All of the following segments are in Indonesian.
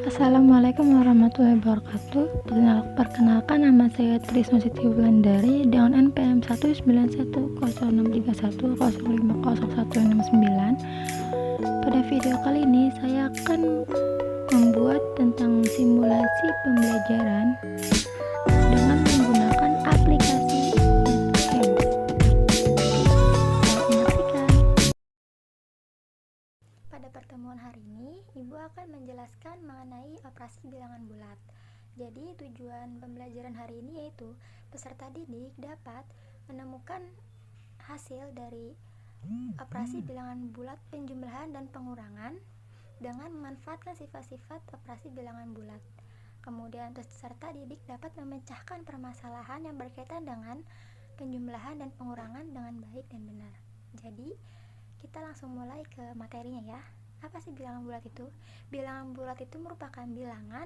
Assalamualaikum warahmatullahi wabarakatuh. Perkenalkan, nama saya Trisno Siti Wulandari dengan NPM 1910631050169. Pada video kali ini saya akan membuat tentang simulasi pembelajaran dengan menggunakan aplikasi Games. Selamat menyaksikan. Pada pertemuan hari ini, Ibu akan menjelaskan mengenai operasi bilangan bulat. Jadi, tujuan pembelajaran hari ini yaitu peserta didik dapat menemukan hasil dari operasi bilangan bulat penjumlahan dan pengurangan dengan memanfaatkan sifat-sifat operasi bilangan bulat. Kemudian, peserta didik dapat memecahkan permasalahan yang berkaitan dengan penjumlahan dan pengurangan dengan baik dan benar. Jadi, kita langsung mulai ke materinya ya. Apa sih bilangan bulat itu? Bilangan bulat itu merupakan bilangan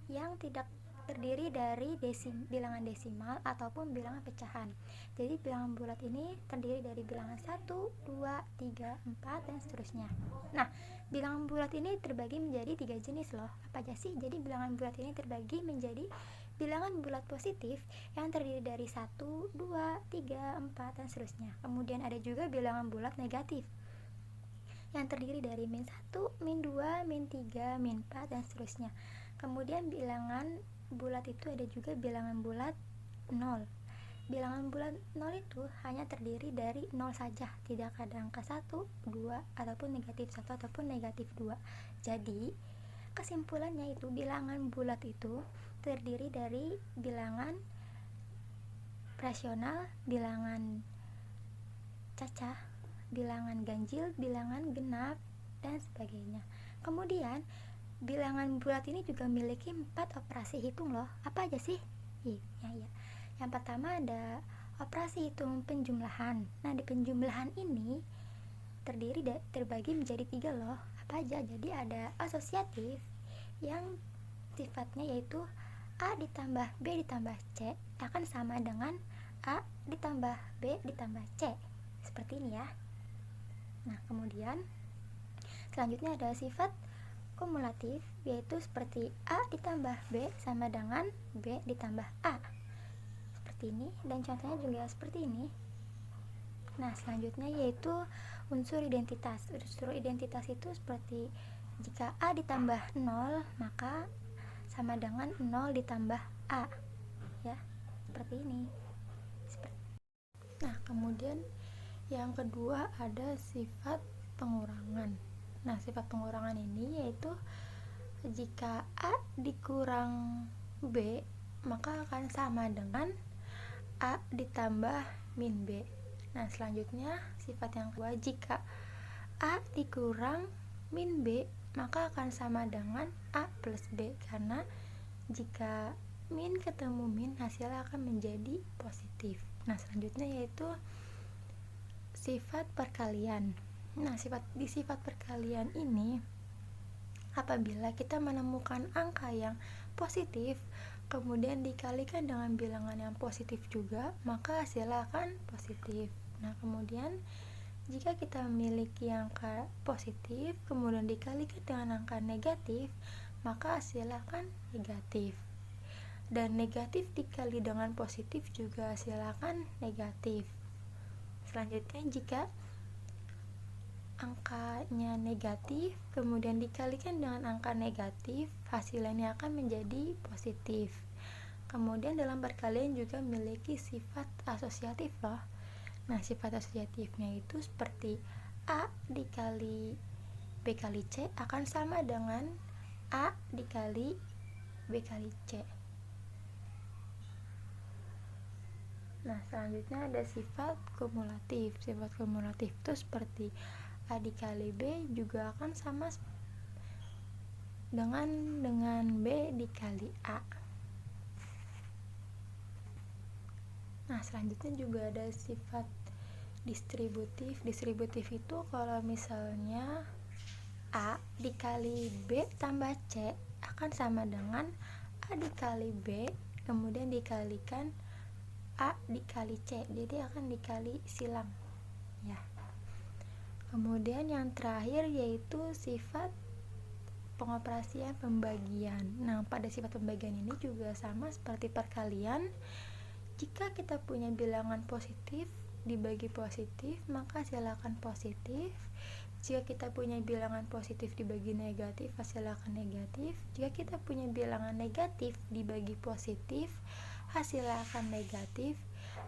yang tidak terdiri dari bilangan desimal ataupun bilangan pecahan. Jadi bilangan bulat ini terdiri dari bilangan 1, 2, 3, 4 dan seterusnya. Nah, bilangan bulat ini terbagi menjadi 3 jenis loh. Apa aja sih? Jadi bilangan bulat ini terbagi menjadi bilangan bulat positif yang terdiri dari 1, 2, 3, 4 dan seterusnya. Kemudian ada juga bilangan bulat negatif yang terdiri dari min 1, min 2, min 3, min 4 dan seterusnya. Kemudian bilangan bulat itu ada juga bilangan bulat 0. Bilangan bulat 0 itu hanya terdiri dari 0 saja, tidak ada angka 1, 2 ataupun negatif 1 ataupun negatif 2. Jadi, kesimpulannya itu bilangan bulat itu terdiri dari bilangan rasional, bilangan cacah, bilangan ganjil, bilangan genap, dan sebagainya. Kemudian, bilangan bulat ini juga memiliki 4 operasi hitung loh. Apa aja sih? Ya. Yang pertama ada operasi hitung penjumlahan. Nah, di penjumlahan ini terbagi menjadi 3 loh. Apa aja? Jadi ada asosiatif yang sifatnya yaitu A ditambah B ditambah C akan sama dengan A ditambah B ditambah C. Seperti ini ya. Nah, kemudian selanjutnya ada sifat kumulatif, yaitu seperti A ditambah B sama dengan B ditambah A. Seperti ini, dan contohnya juga seperti ini. Nah, selanjutnya yaitu unsur identitas. Unsur identitas itu seperti jika A ditambah 0, maka sama dengan 0 ditambah A. Ya, seperti ini. Nah, kemudian yang kedua ada sifat pengurangan. Nah, sifat pengurangan ini yaitu jika A dikurang B, maka akan sama dengan A ditambah min B. Nah, selanjutnya sifat yang kedua, jika A dikurang min B, maka akan sama dengan A plus B, karena jika min ketemu min, hasilnya akan menjadi positif. Nah, selanjutnya yaitu sifat perkalian. Nah, di sifat perkalian ini, apabila kita menemukan angka yang positif kemudian dikalikan dengan bilangan yang positif juga, maka hasilnya akan positif. Nah, kemudian jika kita memiliki angka positif kemudian dikalikan dengan angka negatif, maka hasilnya akan negatif. Dan negatif dikali dengan positif juga hasilnya akan negatif. Selanjutnya, jika angkanya negatif kemudian dikalikan dengan angka negatif, hasilnya akan menjadi positif. Kemudian dalam perkalian juga memiliki sifat asosiatif loh. Nah, sifat asosiatifnya itu seperti A dikali B kali C akan sama dengan A dikali B kali C. Nah, selanjutnya ada sifat kumulatif. Sifat kumulatif itu seperti A dikali B juga akan sama dengan B dikali A. Nah, selanjutnya juga ada sifat distributif. Distributif itu kalau misalnya A dikali B tambah C akan sama dengan A dikali B kemudian dikalikan A dikali C, jadi akan dikali silang ya. Kemudian yang terakhir yaitu sifat pengoperasian pembagian. Nah, pada sifat pembagian ini juga sama seperti perkalian. Jika kita punya bilangan positif dibagi positif, maka hasilkan positif. Jika kita punya bilangan positif dibagi negatif, hasilkan negatif. Jika kita punya bilangan negatif dibagi positif, hasilkan negatif.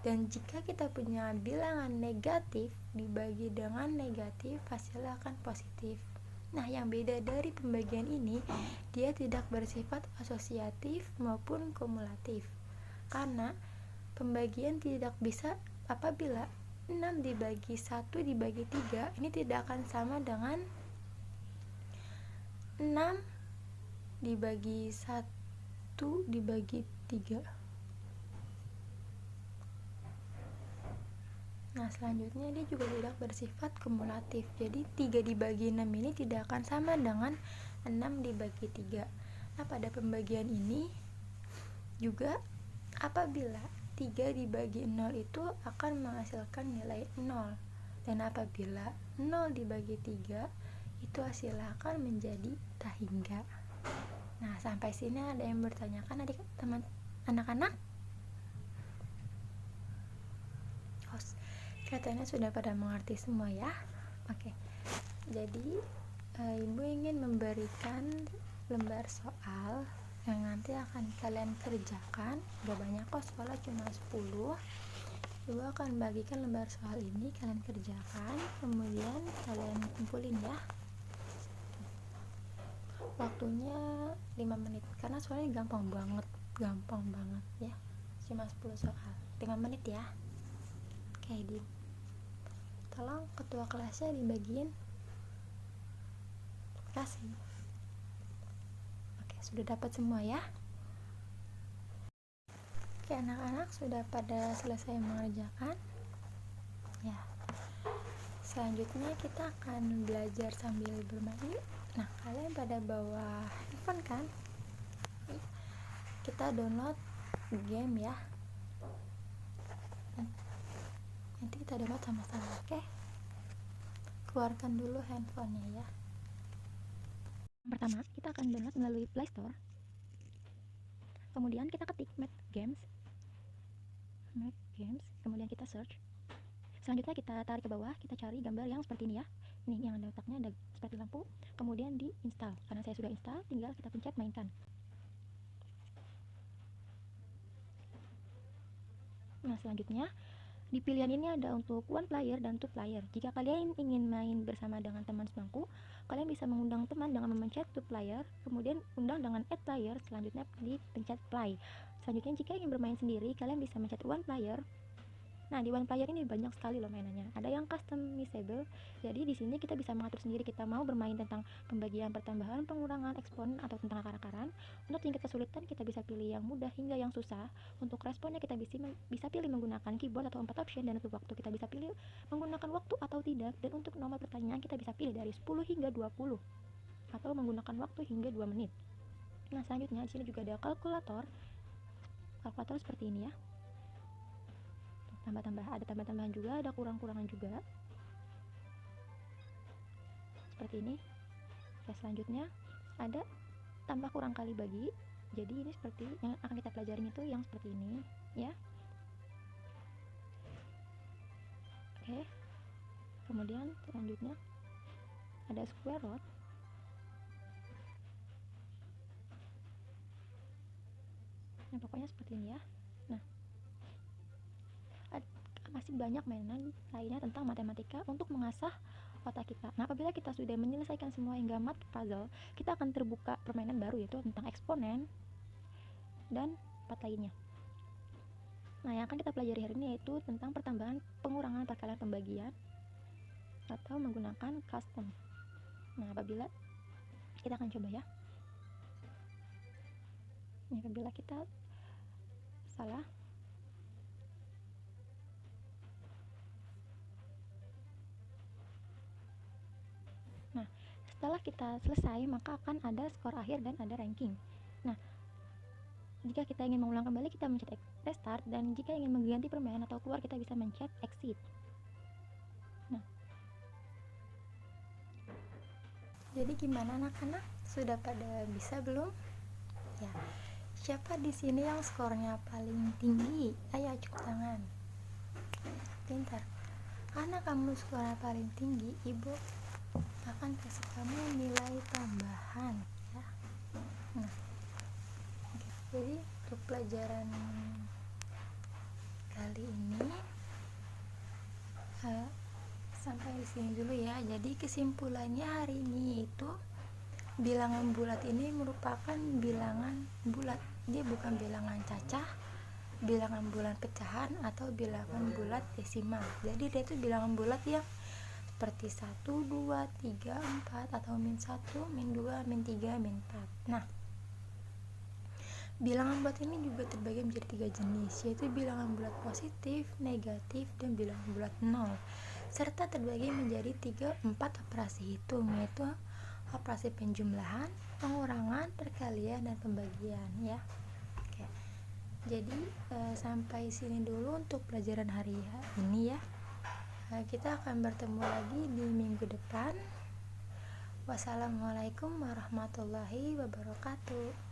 Dan jika kita punya bilangan negatif dibagi dengan negatif, hasilkan positif. Nah, yang beda dari pembagian ini, dia tidak bersifat asosiatif maupun kumulatif. Karena pembagian tidak bisa apabila 6 dibagi 1 dibagi 3 ini tidak akan sama dengan 6 dibagi 1 dibagi 3. Nah, selanjutnya dia juga tidak bersifat kumulatif. Jadi 3 dibagi 6 ini tidak akan sama dengan 6 dibagi 3. Nah, pada pembagian ini juga apabila 3 dibagi 0 itu akan menghasilkan nilai 0. Dan apabila 0 dibagi 3 itu hasilnya akan menjadi tak hingga. Nah, sampai sini ada yang bertanyakan teman anak-anak? Kelihatannya sudah pada mengerti semua ya. Oke. Jadi Ibu ingin memberikan lembar soal yang nanti akan kalian kerjakan. Gak banyak kok, soalnya cuma 10. Ibu akan bagikan lembar soal ini, kalian kerjakan, kemudian kalian kumpulin ya. Waktunya 5 menit karena soalnya gampang banget ya. Cuma 10 soal, 5 menit ya. Oke, tolong ketua kelasnya dibagiin. Kasih. Oke, sudah dapat semua ya. Oke, anak-anak sudah pada selesai mengerjakan ya. Selanjutnya kita akan belajar sambil bermain. Nah, kalian pada bawa handphone kan? Kita download game ya. Nanti kita download sama-sama, oke? Keluarkan dulu handphonenya ya. Pertama, kita akan download melalui Play Store. Kemudian kita ketik Math Games, kemudian kita search. Selanjutnya kita tarik ke bawah, kita cari gambar yang seperti ini ya. Ini yang ada letaknya, ada seperti lampu. Kemudian di install. Karena saya sudah install, tinggal kita pencet mainkan. Nah, selanjutnya di pilihan ini ada untuk one player dan two player. Jika kalian ingin main bersama dengan teman sebangku, kalian bisa mengundang teman dengan memencet two player, kemudian undang dengan add player, selanjutnya dipencet play. Selanjutnya jika ingin bermain sendiri, kalian bisa mencet one player. Nah, di one player ini banyak sekali loh mainannya. Ada yang customizable. Jadi di sini kita bisa mengatur sendiri kita mau bermain tentang pembagian, pertambahan, pengurangan, eksponen atau tentang akar-akaran. Untuk tingkat kesulitan kita bisa pilih yang mudah hingga yang susah. Untuk responnya kita bisa pilih menggunakan keyboard atau 4 option, dan untuk waktu kita bisa pilih menggunakan waktu atau tidak. Dan untuk nomor pertanyaan kita bisa pilih dari 10 hingga 20 atau menggunakan waktu hingga 2 menit. Nah, selanjutnya di sini juga ada kalkulator. Kalkulator seperti ini ya. Ada tambah-tambahan juga, ada kurang-kurangan juga seperti ini. Oke, selanjutnya ada tambah kurang kali bagi. Jadi ini seperti yang akan kita pelajarin itu yang seperti ini ya. Oke, kemudian selanjutnya ada square root. Nah, pokoknya seperti ini ya. Nah, masih banyak mainan lainnya tentang matematika untuk mengasah otak kita. Nah, apabila kita sudah menyelesaikan semua hingga math puzzle, kita akan terbuka permainan baru, yaitu tentang eksponen dan part lainnya. Nah, yang akan kita pelajari hari ini yaitu tentang pertambahan, pengurangan, perkalian, pembagian atau menggunakan custom. Nah, apabila kita akan coba ya. Nah, apabila kita salah, nah, setelah kita selesai maka akan ada skor akhir dan ada ranking. Nah, jika kita ingin mengulang kembali kita mencet restart, dan jika ingin mengganti permainan atau keluar kita bisa mencet exit. Nah, jadi gimana anak-anak? Sudah pada bisa belum? Ya. Siapa di sini yang skornya paling tinggi? Ayo acung tangan. Pintar. Karena kamu skornya paling tinggi, ibu akan kasih kamu nilai tambahan ya. Nah, jadi untuk pelajaran kali ini sampai di sini dulu ya. Jadi kesimpulannya hari ini itu bilangan bulat ini merupakan bilangan bulat. Dia bukan bilangan cacah, bilangan bulat pecahan, atau bilangan bulat desimal. Jadi dia itu bilangan bulat yang seperti 1, 2, 3, 4 atau min 1, min 2, min 3, min 4. Nah, bilangan bulat ini juga terbagi menjadi 3 jenis, yaitu bilangan bulat positif, negatif, dan bilangan bulat 0, serta terbagi menjadi 4 operasi hitung, yaitu operasi penjumlahan, pengurangan, perkalian, dan pembagian ya. Oke. Jadi sampai sini dulu untuk pelajaran hari ini ya. Kita akan bertemu lagi di minggu depan. Wassalamualaikum warahmatullahi wabarakatuh.